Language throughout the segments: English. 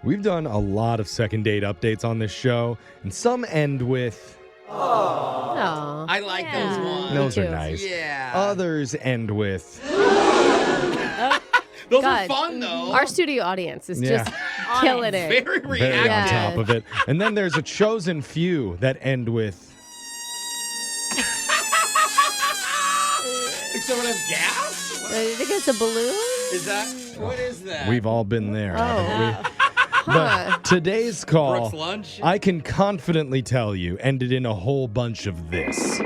We've done a lot of second date updates on this show, and some end with... Oh, I like those ones. Those are too. nice. Yeah. Others end with... Those God. are fun, though. Our studio audience is just killing it. Very Very reactive. on top of it. And then there's a chosen few that end with... Like someone has gas? What You think it's a balloon? is that? What is that? We've all been there, haven't we? Huh. But today's call, Brooke's lunch? I can confidently tell you, ended in a whole bunch of this.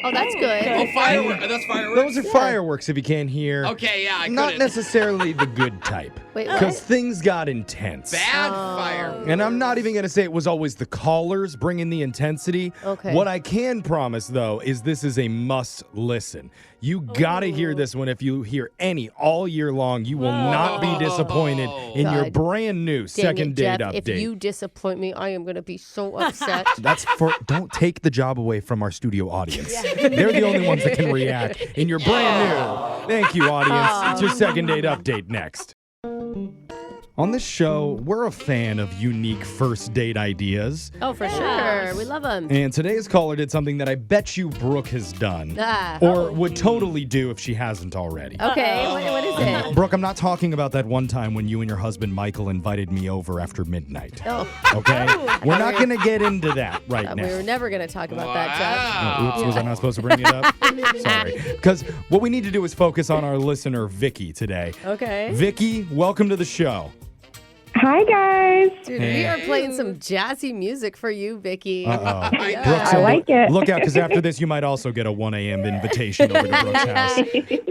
Oh, that's good. Oh, fireworks. That's fireworks? Those are fireworks if you can't hear. Okay, yeah, I Not couldn't. necessarily the good type. Wait, Because what? things got intense. Bad fireworks. And I'm not even going to say it was always the callers bringing the intensity. Okay. What I can promise, though, is this is a must listen. You got to hear this one. If you hear any all year long, you will not be disappointed in your God. brand new Dang second it, date Jeff, update. If you disappoint me, I am going to be so upset. That's for, don't take the job away from our studio audience. They're the only ones that can react in your brand new. Thank you, audience. It's your second date update next. On this show, we're a fan of unique first date ideas. Oh, for sure. We love them. And today's caller did something that I bet you Brooke has done. Ah. Or would totally do if she hasn't already. Okay, what is it? Brooke, I'm not talking about that one time when you and your husband Michael invited me over after midnight. Oh, Okay? We're not going to get into that right we now. were never going to talk about that, Wow. Oops, was I not supposed to bring it up? Sorry. Because what we need to do is focus on our listener, Vicky, today. Jeff. Okay. Vicky, welcome to the show. Hi, guys. Dude, we are playing some jazzy music for you, Vicky. Uh-oh. Yeah. Brooke's I like it. Look out, because after this, you might also get a 1 a.m. invitation over to Brooke's house.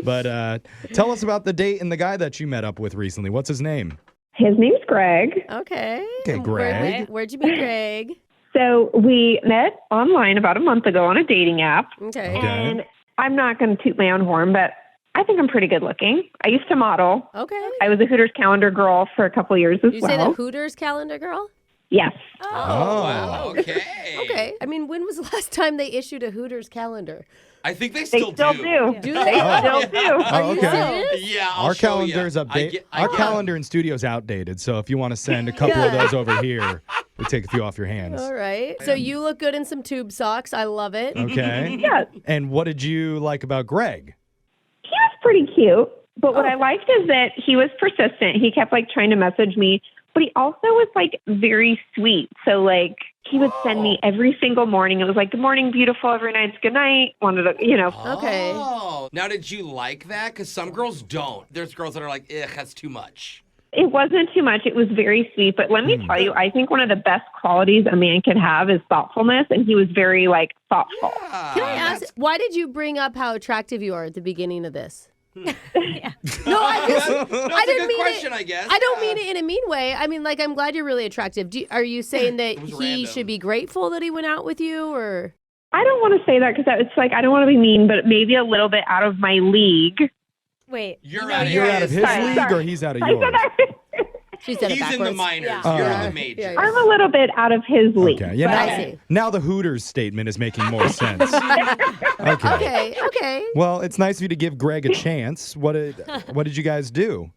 But tell us about the date and the guy that you met up with recently. What's his name? His name's Greg. Okay. Okay, Greg. Where'd you meet Greg? So we met online about a month ago on a dating app. Okay. Okay. And I'm not going to toot my own horn, but I think I'm pretty good looking. I used to model. Okay. I was a Hooters calendar girl for a couple of years as You well. say the Hooters calendar girl? Yes. Oh. Wow, okay. Okay. I mean, when was the last time they issued a Hooters calendar? I think they They still still do. do. Do They they? still do. Oh, okay. Serious? Yeah, I'll Our show ya. calendar's updated. I Our get- calendar in studio's outdated, so if you want to send a couple of those over here, we take a few off your hands. All right. So you look good in some tube socks. I love it. Okay. Yes. And what did you like about Greg? He was pretty cute. But what I liked is that he was persistent. He kept trying to message me, but he also was very sweet. So he would send me every single morning. It was good morning, beautiful. Every night's good night. Wanted to, Okay. Oh. Now, did you like that? Because some girls don't. There's girls that are like, ugh, that's too much. It wasn't too much. It was very sweet. But let me tell you, I think one of the best qualities a man can have is thoughtfulness. And he was very thoughtful. Can I ask, why did you bring up how attractive you are at the beginning of this? No, I just, That's I a didn't good mean question, it. I guess. I don't mean it in a mean way. I mean, I'm glad you're really attractive. Are you saying that was he random. should be grateful that he went out with you, or? I don't want to say that because it's I don't want to be mean, but maybe a little bit out of my league. Wait. You're no, out of You're out of his Sorry, league sorry. or he's out of I yours? said I, She said it He's backwards. in the minors. Yeah. You're Oh. in the majors. Yeah, yeah. I'm a little bit out of his league. Okay. Yeah. But Now, I see. now the Hooters statement is making more sense. Okay. Okay. Well, it's nice of you to give Greg a chance. What did you guys do?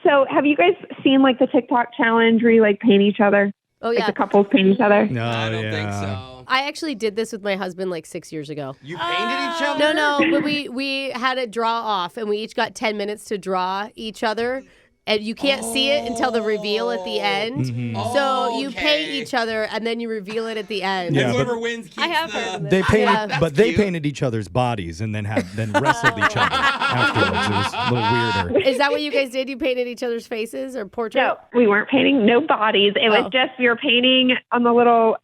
So have you guys seen the TikTok challenge where you paint each other? Oh, yeah. The couples paint each other? No, I don't think yeah. so. I actually did this with my husband 6 years ago. You painted each other? No, but we had a draw off, and we each got 10 minutes to draw each other. And you can't see it until the reveal at the end. Mhm. So you okay. paint each other, and then you reveal it at the end. Yeah, And but- whoever wins keeps I have the... heard of this. They painted, Yeah. but they cute. painted each other's bodies and then wrestled each other afterwards. It was a little weirder. Is that what you guys did? You painted each other's faces or portrait? No, we weren't painting no bodies. It was Oh. just we were painting on the little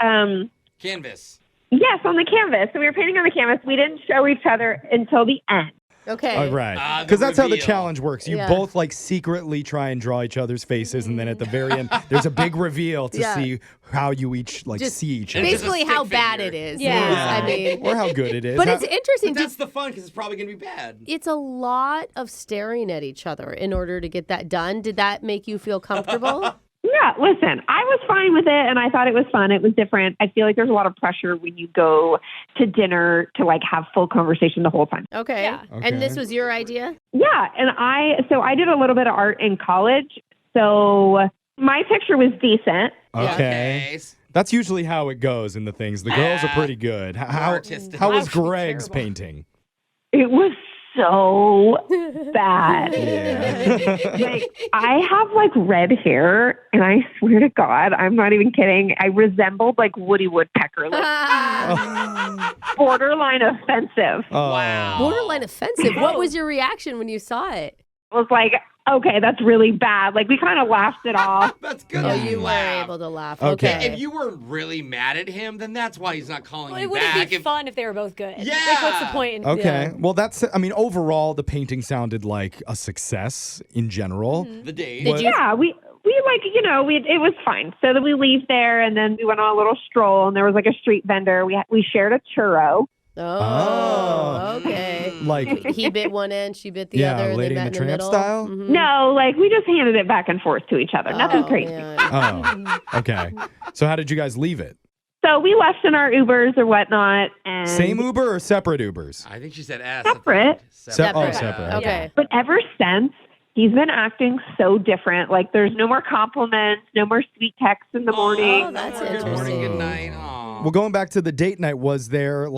Canvas. yes, on the canvas. So we were painting on the canvas. We didn't show each other until the end. Okay. All right. The Because that's how the reveal. challenge works. You Yeah. both secretly try and draw each other's faces, and then at the very end, there's a big reveal to Yeah. see how you each Just see each other. It's just a Basically, how stick bad figure. it is. Yeah. I mean, Or how good it is. but How- it's interesting. But that's the fun because it's probably going to be bad. It's a lot of staring at each other in order to get that done. Did that make you feel comfortable? Yeah, listen, I was fine with it, and I thought it was fun. It was different. I feel like there's a lot of pressure when you go to dinner to have full conversation the whole time. Okay. Yeah. And this Okay. was your idea? Yeah, and I did a little bit of art in college, so My picture was decent. Okay. That's usually how it goes in the things. The girls are pretty good. How artistic. was Wow, she's Greg's terrible. painting? It was so bad. Yeah. Like, I have like red hair, and I swear to God, I'm not even kidding. I resembled like Woody Woodpecker, like borderline offensive. Oh. Wow. Borderline offensive. What was your reaction when you saw it? I was like, okay, that's really bad. Like, we kind of laughed it off. That's good. Oh, that you were laughed. able to laugh. Okay. Okay. If you were really mad at him, then that's why he's not calling Well, you it wouldn't back. be fun if they were both good. Yeah. Like, what's the point? In, Okay. Yeah. Well, overall, the painting sounded like a success in general. The date. Did you? Yeah, we like, it was fine. So then we leave there, and then we went on a little stroll, and there was like a street vendor. We shared a churro. Oh, okay. Like, He bit one end, she bit the other. yeah, and Lady they and met the in the Tramp middle. style? Mhm. No, like, we just handed it back and forth to each other. Nothing Oh, crazy. man. Oh, okay. So how did you guys leave it? So we left in our Ubers or whatnot, and Same Uber or separate Ubers? I think she said S. Separate. Separate. separate. Okay. But ever since, he's been acting so different. Like, there's no more compliments, no more sweet texts in the morning. Oh, that's Good morning, interesting. good night. Aw. Well, going back to the date night, was there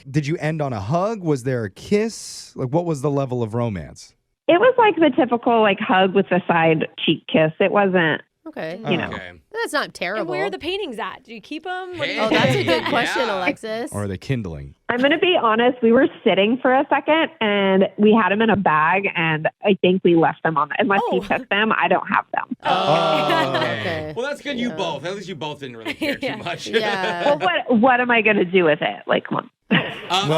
did you end on a hug? Was there a kiss? Like, what was the level of romance? It was like the typical like hug with a side cheek kiss. It wasn't, Okay. you know. Okay. That's not And terrible. where are the paintings at? Do you keep them? Hey. Oh, that's a good Yeah. question, Alexis. Or are they kindling? I'm going to be honest. We were sitting for a second, and we had them in a bag, and I think we left them on. Unless he Oh. took them, I don't have them. Oh, okay. Well, that's good. You Yeah. both. At least you both didn't really care Yeah. too much. Yeah. Well, what am I going to do with it? Like, come on.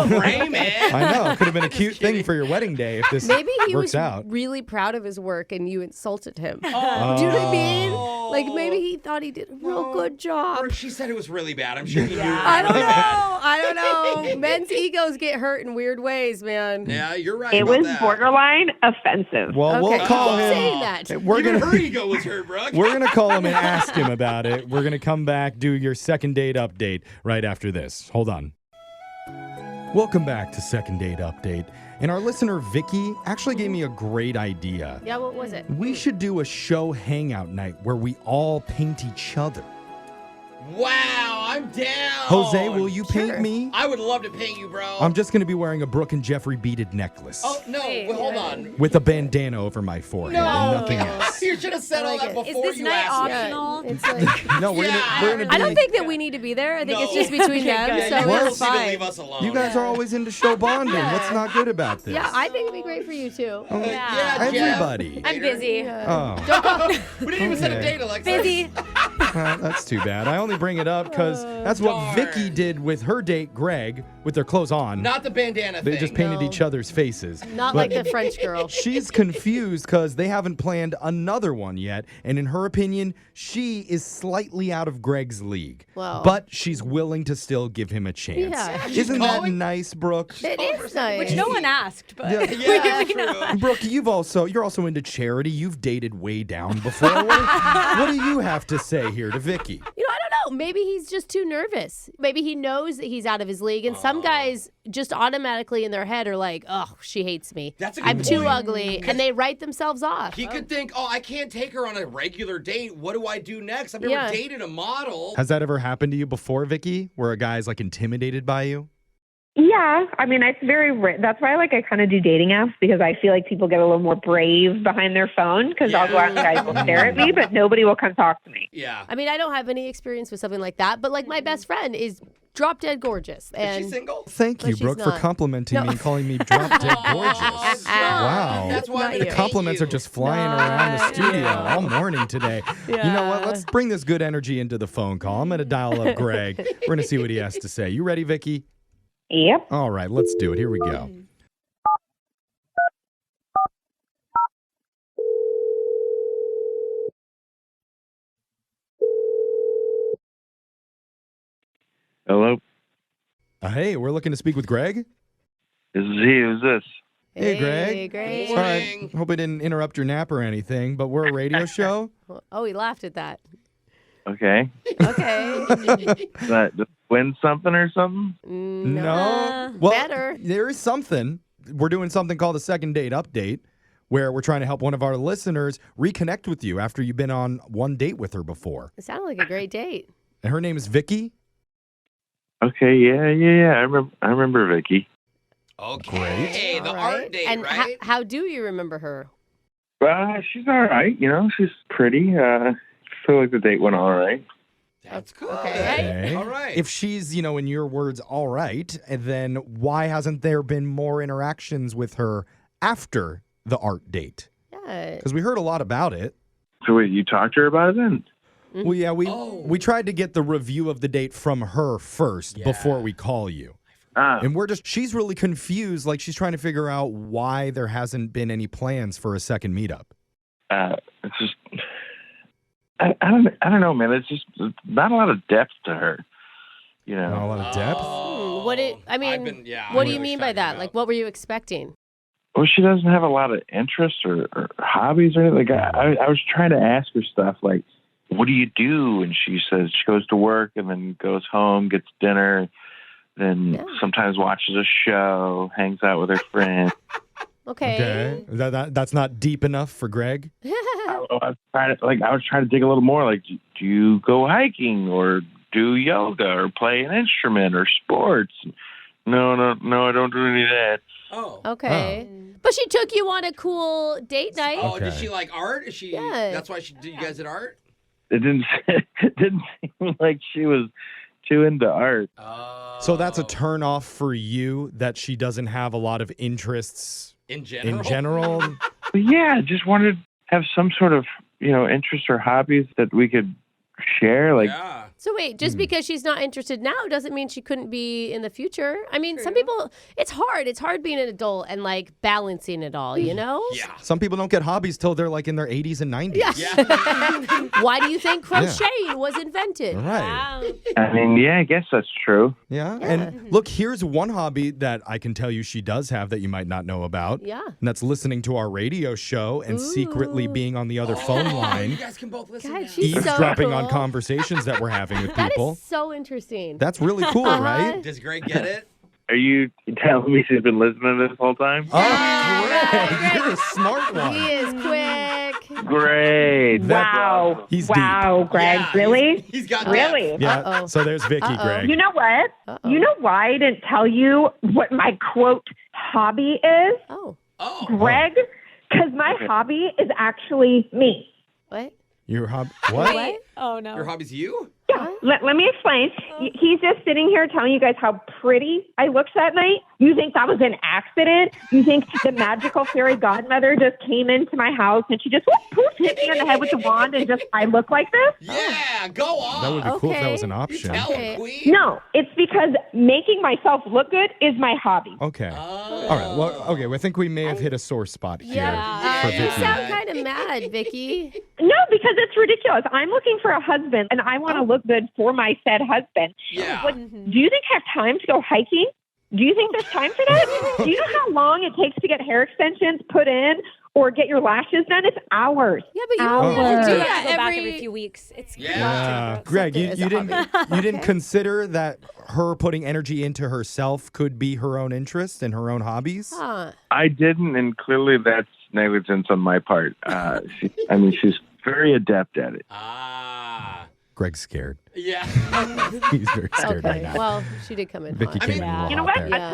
Frame it. I know. Could have been a cute thing for your wedding day if this Maybe he works was out. really proud of his work and you insulted him. Oh. Do you know what I mean? Like maybe he thought he did a real good job. Or she said it was really bad. I'm sure he knew. I it was don't really bad. know. I don't know. Men's egos get hurt in weird ways, man. Yeah, you're right. It about was that. borderline offensive. Well, Okay. we'll call Keep him. saying that. We're Even gonna her ego was hurt, Brooke. we're gonna call him and ask him about it. We're gonna come back, do your second date update right after this. Hold on. Welcome back to Second Date Update. And our listener Vicky actually gave me a great idea. Yeah, what was it? We should do a show hangout night where we all paint each other. Wow, I'm down. Jose, will you paint Sure. me? I would love to paint you, bro. I'm just going to be wearing a Brooke and Jeffrey beaded necklace Oh no! Wait, hold on. with a bandana over my forehead and nothing else. You should have said all that like Is before this you night asked me. optional? It's like No, we're gonna be. I don't think that we need to be there. I think it's No. just between Okay, them. good. So You What? it's need to fine. leave us alone. You guys are always into show bonding. What's not good about this? Yeah, I think it'd be great for you too. Yeah, Jeff. Everybody. I'm busy. Oh, We didn't even set a Okay. date, Alexis. Busy. well, that's too bad. I only bring it up because that's what Darn. Vicky did with her date, Greg, with their clothes on. Not the bandana They thing. just painted No. each other's faces. Not But like the French girl. she's confused because they haven't planned another one yet. And in her opinion, she is slightly out of Greg's league. Well. But she's willing to still give him a chance. Yeah. Isn't that calling- nice, Brooke? It is nice. Which no one asked, but Yeah, true. Brooke, you're also into charity. You've dated way down before. What do you have to say here to Vicky? You know, I don't know. Maybe he's just too nervous. Maybe he knows that he's out of his league. And some guys just automatically in their head are like, oh, she hates me. That's a good I'm too point. ugly. And they write themselves off. He could think, oh, I can't take her on a regular date. What do I do next? I've never Yeah. dated a model. Has that ever happened to you before, Vicky, where a guy's like intimidated by you? Yeah, I mean, it's very. That's why, I kind of do dating apps because I feel like people get a little more brave behind their phone because I'll go out and guys will stare at me, but nobody will come talk to me. Yeah. I mean, I don't have any experience with something like that. But like my best friend is drop dead gorgeous. Is And she single? Thank But you, she's Brooke, for not. complimenting No. me and calling me drop dead gorgeous. Wow. That's why Not I'm you. gonna The paint compliments you. are just flying around the Not studio you. all morning today. You know what? Let's bring this good energy into the phone call. I'm going to dial up Greg. We're going to see what he has to say. You ready, Vicky? Yep. All right, let's do it. Here we go. Hello, Hey, we're looking to speak with Greg. this is he. Who's this? Hey, Greg. Hey, Greg. Morning. Sorry, hope I didn't interrupt your nap or anything, but we're a radio show. Oh, he laughed at that. Okay. Okay. Did I just win something or something? No. Well, Better. there is something. We're doing something called a second date update, where we're trying to help one of our listeners reconnect with you after you've been on one date with her before. It sounded like a great date. And her name is Vicky. Okay, yeah. I remember Vicky. Okay, the All art right. date, And right? how do you remember her? She's all right. She's pretty. I feel like the date went all right. That's good. Okay. All right. If she's, in your words, all right, then why hasn't there been more interactions with her after the art date? Yeah. Because we heard a lot about it. So wait, you talked to her about it then? Well, yeah, we tried to get the review of the date from her first before we call you. And she's really confused, like she's trying to figure out why there hasn't been any plans for a second meetup. It's just, I don't know, man. It's just not a lot of depth to her. Not a lot of depth. What do you mean by that? Like, what were you expecting? Well, she doesn't have a lot of interests or hobbies or anything. Like, I was trying to ask her stuff like, what do you do? And she says she goes to work and then goes home, gets dinner, then sometimes watches a show, hangs out with her friends. Okay. That's not deep enough for Greg? I was trying to dig a little more. Like, do you go hiking or do yoga or play an instrument or sports? No, I don't do any of that. Oh. Okay. But she took you on a cool date night. Oh, Okay. did she like art? Is she? Yeah. That's why you guys did art. It didn't seem like she was too into art. So that's a turn off for you that she doesn't have a lot of interests In general. in general? But yeah, I just wanted to have some sort of, interests or hobbies that we could share. Like, Yeah. So wait, just because she's not interested now doesn't mean she couldn't be in the future. I mean, some people, it's hard. It's hard being an adult and like balancing it all, you know? Yeah. Some people don't get hobbies till they're like in their 80s and 90s. Yeah. Why do you think crocheting was invented? Right. Wow. I mean, yeah, I guess that's true. Yeah. And look, here's one hobby that I can tell you she does have that you might not know about. Yeah. And that's listening to our radio show and secretly Ooh. being on the other phone You line, guys can both listen. God, now. she's so eavesdropping on cool. conversations that we're having with That people. is so interesting. That's really cool, right? Does Greg get it? Are you telling me she's been listening this whole time? Oh, Greg, you're a smart one. He is quick. Great. Wow. He's wow, Greg. Yeah, really? He's got Really? Yeah. Uh-oh. So there's Vicky, Uh-oh. Greg. You know what? Uh-oh. You know why I didn't tell you what my quote hobby is, Oh, Oh. Greg? Because my hobby is actually me. what? Your hobby? What? What? Oh, no. Your hobby's you? Yeah, let me explain. He's just sitting here telling you guys how pretty I looked that night. You think that was an accident? You think the magical fairy godmother just came into my house and she just poof, hit me on the head with the wand and just I look like this? Yeah. Go on. That would be cool if that was an Okay. option. Tell Okay. him, queen. No, it's because making myself look good is my hobby. Okay. Oh. All right. Well, okay. I think we may have hit a sore spot here Yeah. for Yeah. You Vicky. sound kind of mad, Vicky. No, because it's ridiculous. I'm looking for a husband and I want to look good for my said husband. Yeah. But do you think I have time to go hiking? Do you think there's time for that? Do you know how long it takes to get hair extensions put in or get your lashes done? It's hours. Yeah, but you Hours. only do You that have to go back every every few weeks. It's Yeah. Greg, you It's a didn't hobby. you didn't consider that her putting energy into herself could be her own interest and her own hobbies? Huh. I didn't, and clearly that's negligence on my part. She's very adept at it. Ah. Greg's scared. Yeah. He's very scared right Okay. now. Well, she did come in Vicky hot. came in a little You know hot what? there. Yeah.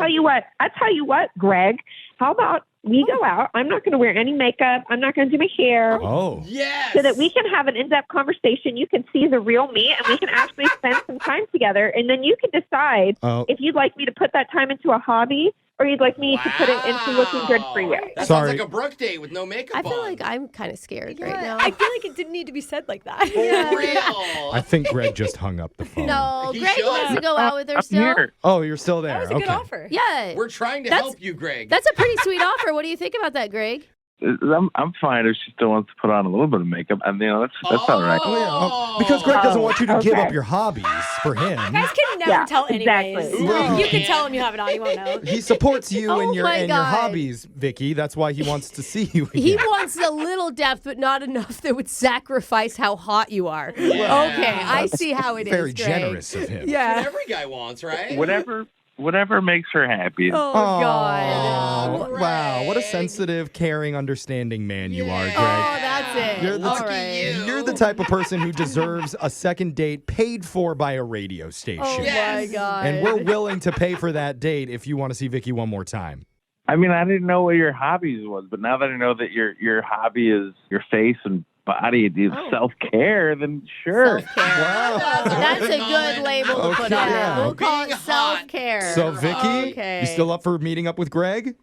I tell you what, Greg. How about we go out? I'm not going to wear any makeup. I'm not going to do my hair. Oh. Yes. So that we can have an in-depth conversation. You can see the real me, and we can actually spend some time together. And then you can decide Oh. if you'd like me to put that time into a hobby or you'd like me to put it into looking good for you. That Sorry. sounds like a Brooke date with no makeup I feel on. like I'm kind of scared right now. I feel like it didn't need to be said like that. For real. I think Greg just hung up the phone. No, He Greg should. wants to go out with her I'm still. here. Oh, you're still there. That was a okay. good offer. Yeah. We're trying to That's- help you, Greg. That's a pretty sweet offer. What do you think about that, Greg? I'm fine if she still wants to put on a little bit of makeup. I mean, that's all right. Oh, yeah. Oh, because Greg doesn't want you to give up your hobbies for him. Guys can never Yeah, tell anyways. exactly. Right. You can tell him you have it on. You won't know. He supports you Oh and your my and your God. hobbies, Vicky. That's why he wants to see you again. He wants a little depth, but not enough that would sacrifice how hot you are. Yeah. Okay, I see how it is. Very Greg. generous of him. What Yeah. every guy wants, right? Whatever whatever makes her happy. Oh, God. Oh, wow. What a sensitive, caring, understanding man you are, Greg. Oh, that's it. You're the, All right. you're the type of person who deserves a second date paid for by a radio station. Oh, Yes. my God. And we're willing to pay for that date if you want to see Vicky one more time. I mean, I didn't know what your hobbies was, but now that I know that your hobby is your face and body, self-care, then sure. Self-care. Wow. That's a good label to put Okay. on Yeah. it. We'll call it Being hot. self-care. So, Vicky, Okay. you still up for meeting up with Greg?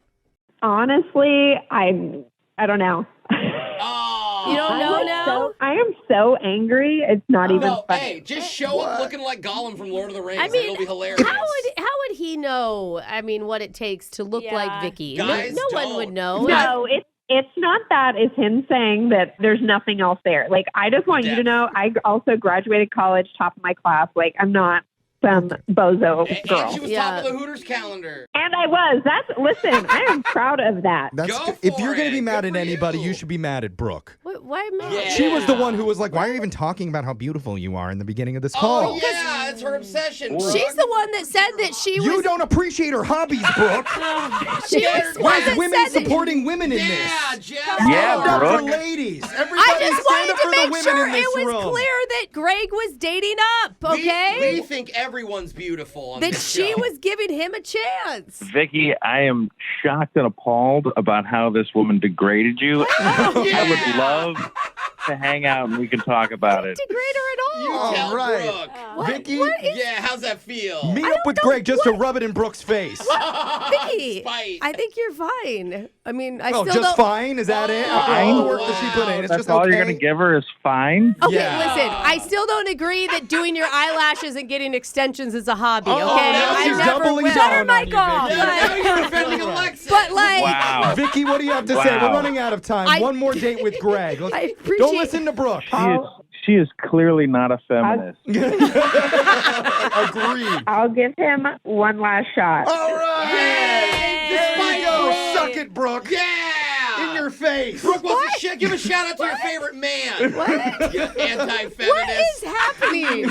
Honestly, I don't know. Oh. You don't know I'm now? I am so angry. It's not even No, funny. hey, just show up looking like Gollum from Lord of the Rings. I mean, It'll be hilarious. how would he know, I mean, what it takes to look Yeah. like Vicky? No, Guys no one don't. would know. No, it's not that. It's him saying that there's nothing else there. Like, I just want you to know, I also graduated college, top of my class. Like, I'm not some bozo And girl. she was Yeah. top of the Hooters calendar. And I was. Listen, I am proud of that. That's Go if for you're going to be it. mad Good at for anybody, you. you should be mad at Brooke. Why am I? Yeah. She was the one who was like, why are you even talking about how beautiful you are in the beginning of this call? Oh, yeah, it's her obsession. She's the one that said that she was. You don't appreciate her hobbies, Brooke. She was the Why one is that women said that. supporting women in Yeah, this? Jeff. Yeah, Stand up for Brooke. ladies. I Everybody just stand wanted up to for the make women sure in this it was room. clear that Greg was dating up, okay? We think everyone's beautiful on that this she show. was giving him a chance. Vicky, I am shocked and appalled about how this woman degraded you. I would love to hang out and we can talk about it. Degrade her at You all. tell All right. Brooke. What- Vicky, what is Yeah, how's that feel? meet up with Greg just to rub it in Brooke's face. Vicky? Spite. I think you're fine. I mean, I Oh, still just don't. fine? Is that it? After Fine? all the work that she put in, it's That's just all okay. you're going to give her is fine? Okay, Yeah. listen. I still don't agree that doing your eyelashes and getting extensions is a hobby. Okay, Oh, now I she's never doubling will. down on you, Michael. Vicky. Yeah, now you're defending Alexis. But like, Wow. Vicky, what do you have to say? We're Wow. running out of time. I- One more date with Greg. Let's- I appreciate- Don't listen to Brooke. She is clearly not a feminist. Agreed. I'll give him one last shot. All right. Yay! There you go. Brooke. Suck it, Brooke. Yeah. In your face. Brooke wants to give a shout out to your favorite man. what? You anti-feminist. What is happening?